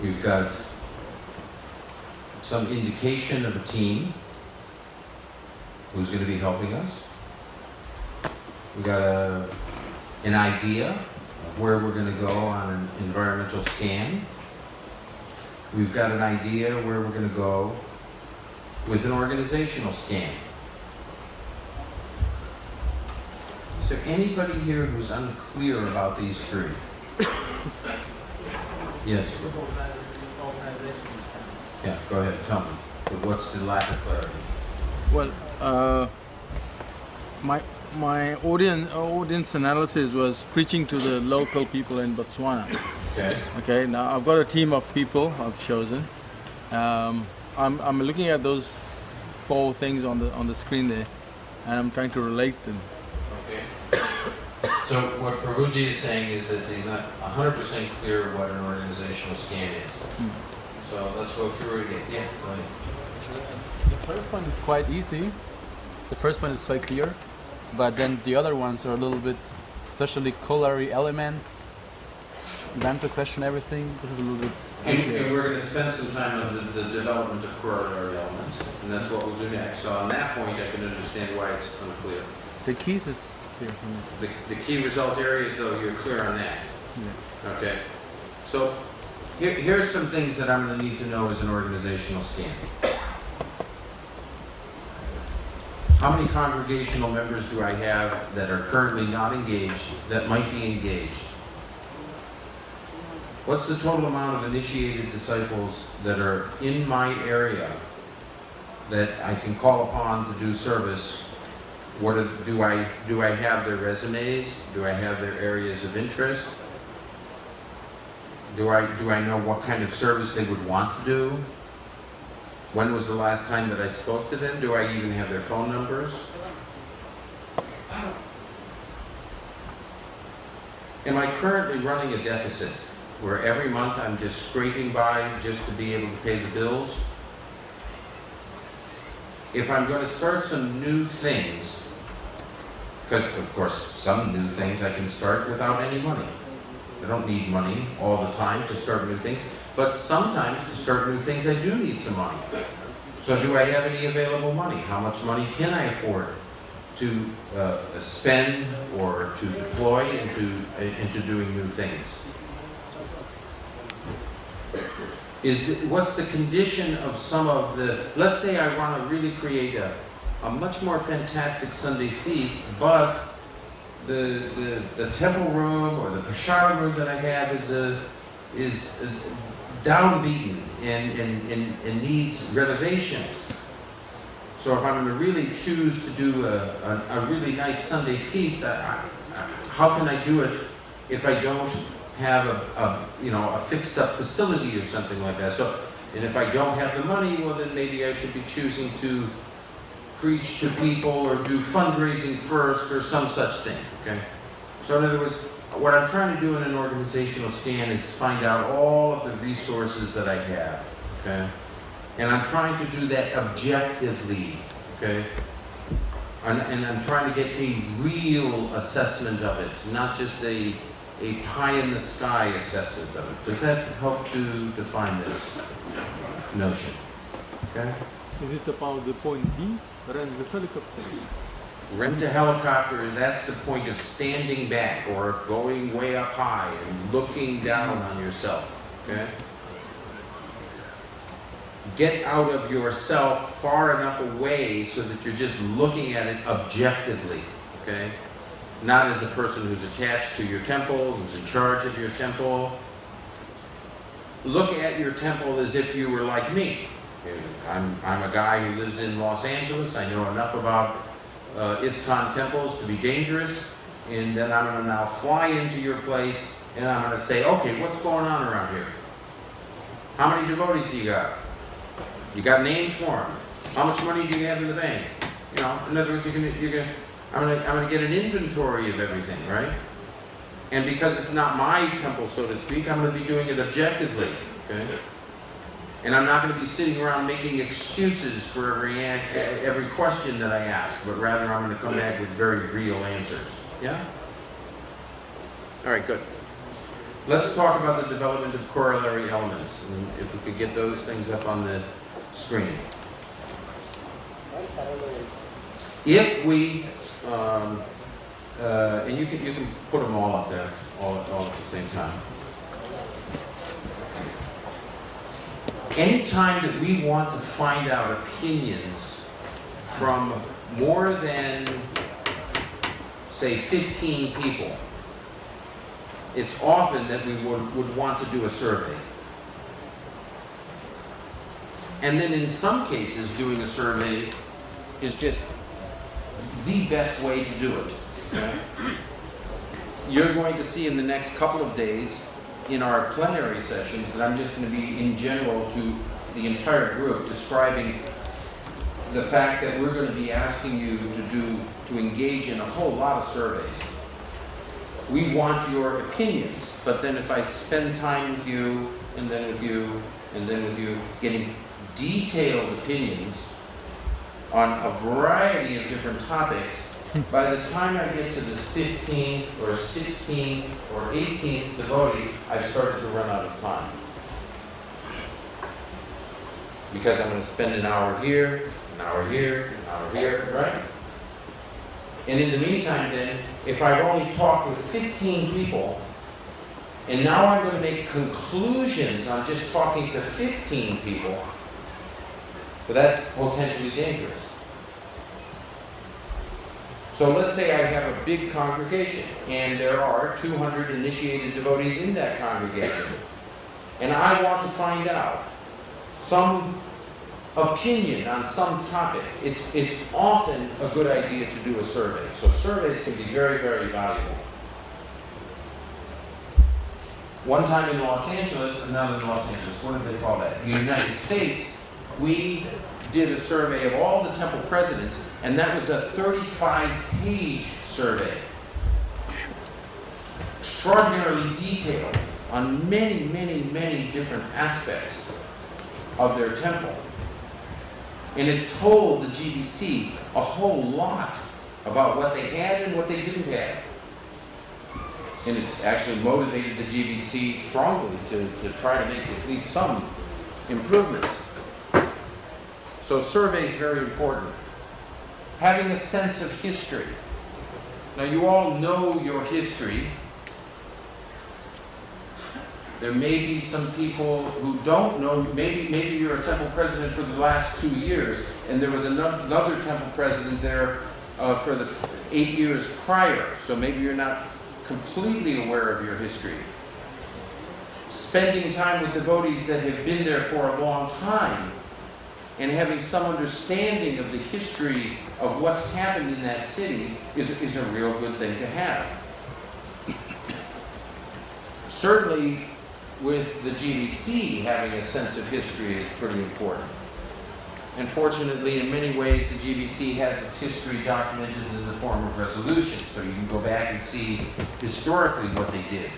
We've got some indication of a team who's going to be helping us. We've got an idea of where we're going to go on an environmental scan. We've got an idea where we're going to go with an organizational scan. Is there anybody here who's unclear about these three? Yes. Yeah, go ahead, tell me. But what's the lack of clarity? Well, my audience analysis was preaching to the local people in Botswana. Okay. Okay. Now I've got a team of people I've chosen. I'm looking at those 4 things on the screen there, and I'm trying to relate them. Okay. So what Prabhuji is saying is that he's not 100% clear what an organizational scan is. So let's go through it again. Yeah, go ahead. The first one is quite easy. The first one is quite clear, but then the other ones are a little bit, especially corollary elements. Time to question everything. This is a little bit unclear. And we're going to spend some time on the development of corollary elements, and that's what we'll do next. So on that point, I can understand why it's unclear. The keys is clear for me. The key result areas, though, you're clear on that. Yeah. Okay. So here's some things that I'm going to need to know as an organizational scan. How many congregational members do I have that are currently not engaged, that might be engaged? What's the total amount of initiated disciples that are in my area that I can call upon to do service? Do I have their resumes? Do I have their areas of interest? Do I know what kind of service they would want to do? When was the last time that I spoke to them? Do I even have their phone numbers? Am I currently running a deficit where every month I'm just scraping by just to be able to pay the bills? If I'm going to start some new things, because of course some new things I can start without any money. I don't need money all the time to start new things, but sometimes to start new things I do need some money. So do I have any available money? How much money can I afford to spend or to deploy into doing new things? What's the condition of some of the, let's say I want to really create a much more fantastic Sunday feast, but the temple room or the prashad room that I have is downbeaten and needs renovation. So if I'm going to really choose to do a really nice Sunday feast, how can I do it if I don't have a fixed up facility or something like that? So, and if I don't have the money, well then maybe I should be choosing to preach to people or do fundraising first or some such thing, okay? So in other words, what I'm trying to do in an organizational scan is find out all of the resources that I have, okay? And I'm trying to do that objectively, okay? And I'm trying to get a real assessment of it, not just a pie-in-the-sky assessment of it. Does that help to define this notion? Okay? Is it about the point B? Rent the helicopter. Rent a helicopter, that's the point of standing back or going way up high and looking down on yourself. Okay? Get out of yourself far enough away so that you're just looking at it objectively. Okay? Not as a person who's attached to your temple, who's in charge of your temple. Look at your temple as if you were like me. I'm a guy who lives in Los Angeles. I know enough about ISKCON temples to be dangerous. And then I'm going to now fly into your place and I'm going to say, okay, what's going on around here? How many devotees do you got? You got names for them? How much money do you have in the bank? You know, in other words, I'm going to get an inventory of everything, right? And because it's not my temple, so to speak, I'm going to be doing it objectively, okay? And I'm not going to be sitting around making excuses for every question that I ask, but rather I'm going to come back with very real answers. Yeah? All right, good. Let's talk about the development of corollary elements, and if we could get those things up on the screen. If we, and you can put them all up there, all at the same time. Anytime that we want to find out opinions from more than, say, 15 people, it's often that we would want to do a survey. And then in some cases, doing a survey is just the best way to do it. Okay? You're going to see in the next couple of days in our plenary sessions that I'm just going to be in general to the entire group describing the fact that we're going to be asking you to engage in a whole lot of surveys. We want your opinions, but then if I spend time with you, and then with you, and then with you, getting detailed opinions on a variety of different topics, by the time I get to this 15th or 16th or 18th devotee, I've started to run out of time. Because I'm going to spend an hour here, an hour here, an hour here, right? And in the meantime then, if I've only talked with 15 people, and now I'm going to make conclusions on just talking to 15 people, well, that's potentially dangerous. So let's say I have a big congregation, and there are 200 initiated devotees in that congregation, and I want to find out some opinion on some topic. It's often a good idea to do a survey. So surveys can be very, very valuable. One time in Los Angeles, not in Los Angeles, what do they call that? The United States, we did a survey of all the temple presidents, and that was a 35-page survey. Extraordinarily detailed on many, many, many different aspects of their temple. And it told the GBC a whole lot about what they had and what they didn't have. And it actually motivated the GBC strongly to try to make at least some improvements. So survey is very important. Having a sense of history. Now you all know your history. There may be some people who don't know, maybe you're a temple president for the last 2 years, and there was another temple president there for the 8 years prior, so maybe you're not completely aware of your history. Spending time with devotees that have been there for a long time, and having some understanding of the history of what's happened in that city is a real good thing to have. Certainly, with the GBC, having a sense of history is pretty important. And fortunately, in many ways, the GBC has its history documented in the form of resolutions, so you can go back and see historically what they did.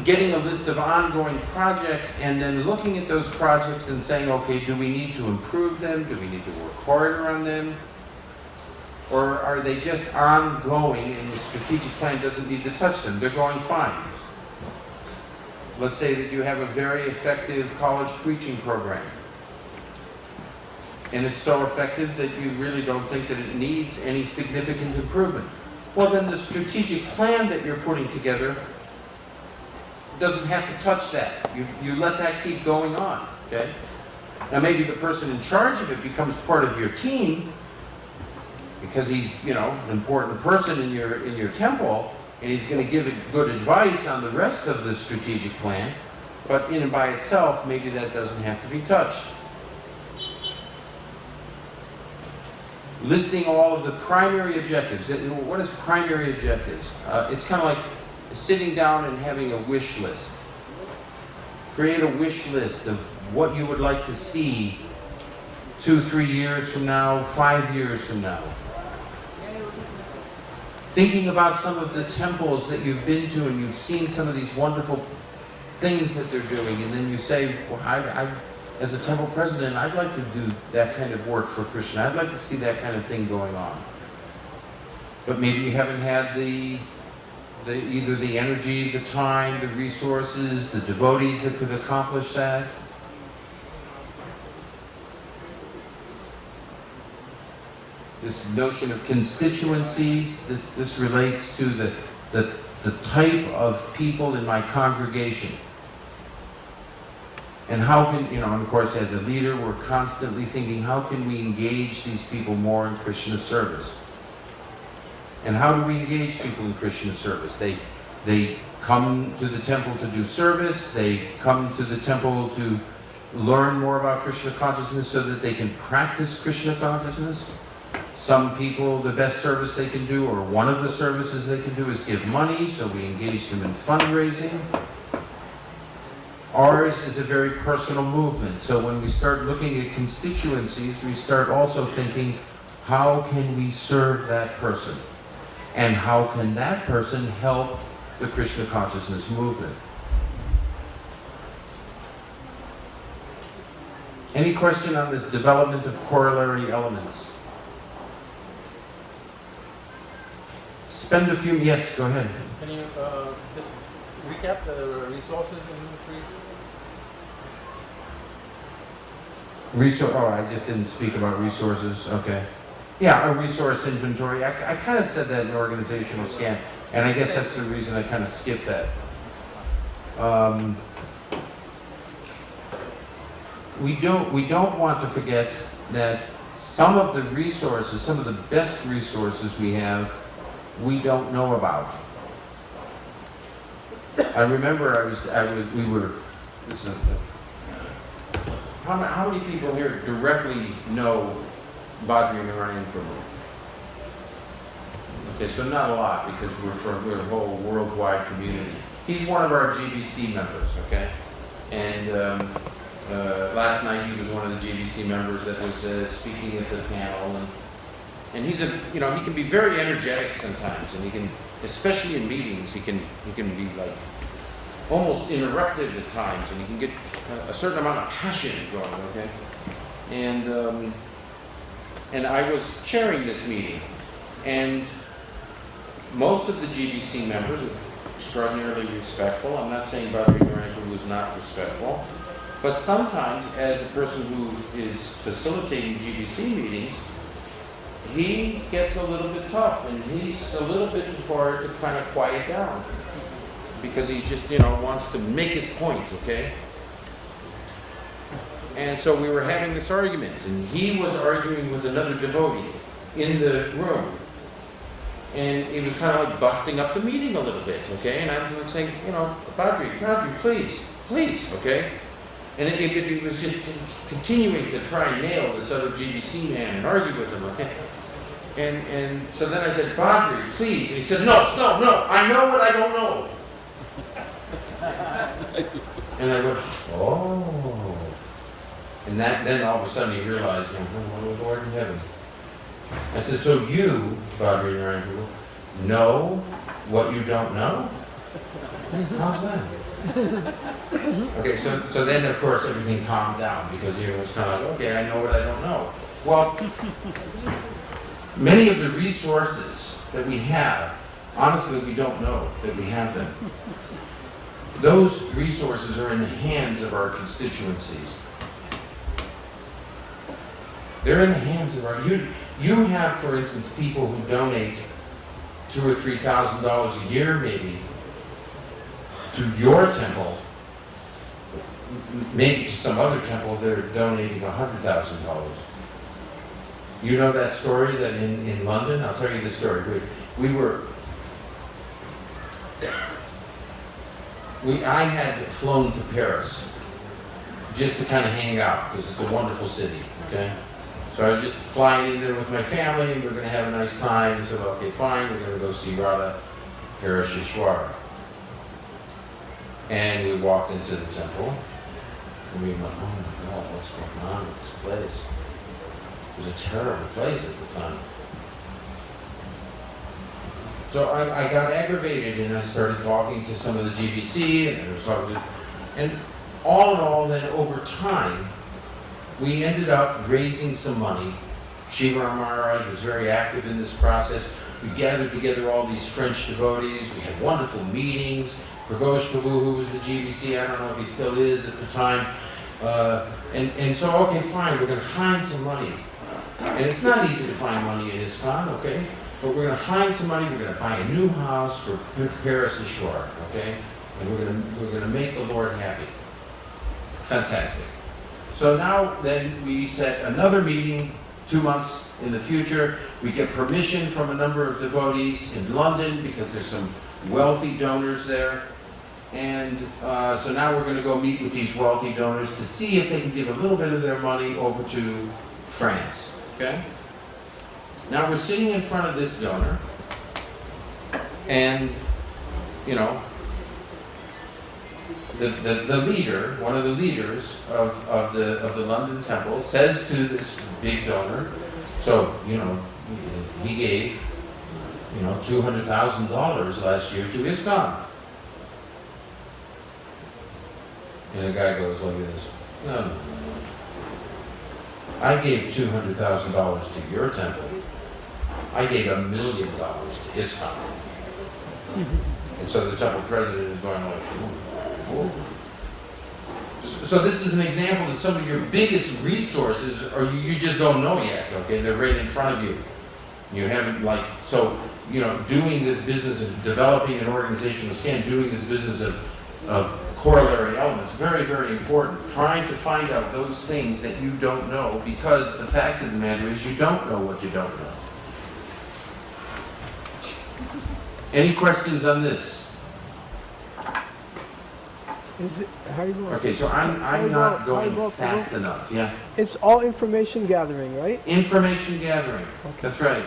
Getting a list of ongoing projects and then looking at those projects and saying, okay, do we need to improve them? Do we need to work harder on them? Or are they just ongoing and the strategic plan doesn't need to touch them? They're going fine. Let's say that you have a very effective college preaching program. And it's so effective that you really don't think that it needs any significant improvement. Well, then the strategic plan that you're putting together doesn't have to touch that. You let that keep going on, okay? Now maybe the person in charge of it becomes part of your team because he's, an important person in your temple, and he's going to give good advice on the rest of the strategic plan, but in and by itself, maybe that doesn't have to be touched. Listing all of the primary objectives. What is primary objectives? It's kind of like sitting down and having a wish list. Create a wish list of what you would like to see 2-3 years from now, 5 years from now. Thinking about some of the temples that you've been to and you've seen some of these wonderful things that they're doing, and then you say, well, I as a temple president, I'd like to do that kind of work for Krishna. I'd like to see that kind of thing going on. but maybe you haven't had either the energy, the time, the resources, the devotees that could accomplish that. This notion of constituencies, this relates to the type of people in my congregation. And how can, and of course as a leader, we're constantly thinking, how can we engage these people more in Krishna service? And how do we engage people in Krishna service? They come to the temple to do service, they come to the temple to learn more about Krishna consciousness so that they can practice Krishna consciousness. Some people, the best service they can do, or one of the services they can do, is give money, so we engage them in fundraising. Ours is a very personal movement, so when we start looking at constituencies, we start also thinking, how can we serve that person? And how can that person help the Krishna consciousness movement? Any question on this development of corollary elements? Spend a few, yes, go ahead. Can you just recap the resources in the trees? Oh, I just didn't speak about resources, okay. Yeah, a resource inventory. I kind of said that in organizational scan, and I guess that's the reason I kind of skipped that. We don't want to forget that some of the resources, some of the best resources we have, we don't know about. I remember how many people here directly know Badri Narayan Prabhu? Okay, so not a lot, because we're a whole worldwide community. He's one of our GBC members, okay? And last night he was one of the GBC members that was speaking at the panel, and he's he can be very energetic sometimes, and he can, especially in meetings, he can be like almost interruptive at times, and he can get a certain amount of passion going, okay? And I was chairing this meeting, and most of the GBC members are extraordinarily respectful. I'm not saying Badri Narayan Prabhu is not respectful, but sometimes as a person who is facilitating GBC meetings, he gets a little bit tough, and he's a little bit hard to kind of quiet down, because he just, wants to make his point, okay? And so we were having this argument, and he was arguing with another devotee in the room. And it was kind of like busting up the meeting a little bit, okay? And I'm saying, Badri, please, okay? And it was just continuing to try and nail this other GBC man and argue with him, okay? And so then I said, Badri, please. And he said, no, I know what I don't know. And I went, oh. And then all of a sudden he realized, oh, Lord in heaven. I said, so you, Badri Narayan, know what you don't know? How's that? Okay, so then of course everything calmed down, because he was kind of like, okay, I know what I don't know. Well, many of the resources that we have, honestly, we don't know that we have them. Those resources are in the hands of our constituencies. They're in the hands of our, you have, for instance, people who donate $2,000 or $3,000 a year, maybe, to your temple. Maybe to some other temple, they're donating $100,000. You know that story that in London? I'll tell you the story. I had flown to Paris just to kind of hang out, because it's a wonderful city, okay? So I was just flying in there with my family, and we're going to have a nice time. So, okay, fine, we're going to go see Radha Parashishwara. And we walked into the temple, and we went, oh my God, what's going on with this place? It was a terrible place at the time. So I got aggravated, and I started talking to some of the GBC, and I was talking to, and all in all, then over time, we ended up raising some money. Shiva Maharaj was very active in this process. we gathered together all these French devotees. We had wonderful meetings. Pragosh Prabhu, who was the GBC, I don't know if he still is at the time. And so, okay, fine, we're going to find some money. And it's not easy to find money in ISKCON, okay? But we're going to find some money, we're going to buy a new house for Paris Ashore, okay? And we're going to make the Lord happy. Fantastic. So now then we set another meeting 2 months in the future. We get permission from a number of devotees in London because there's some wealthy donors there. And so now we're going to go meet with these wealthy donors to see if they can give a little bit of their money over to France, okay? Now we're sitting in front of this donor, and, you know, the leader, one of the leaders of the London temple says to this big donor, so, you know, he gave, you know, $200,000 last year to ISKCON. And the guy goes like this, no. I gave $200,000 to your temple. I gave $1 million to ISKCON. And so the temple president is going like, whoa. So this is an example that some of your biggest resources, or you just don't know yet, okay? They're right in front of you. You haven't like, so, you know, doing this business of developing an organizational scan, doing this business of corollary elements, very, very important. Trying to find out those things that you don't know, because the fact of the matter is you don't know what you don't know. Any questions on this? Is it, how you going? Okay, so I'm not going fast enough, yeah. It's all information gathering, right? Information gathering, Okay. that's right.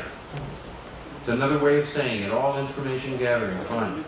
It's another way of saying it, all information gathering, fine.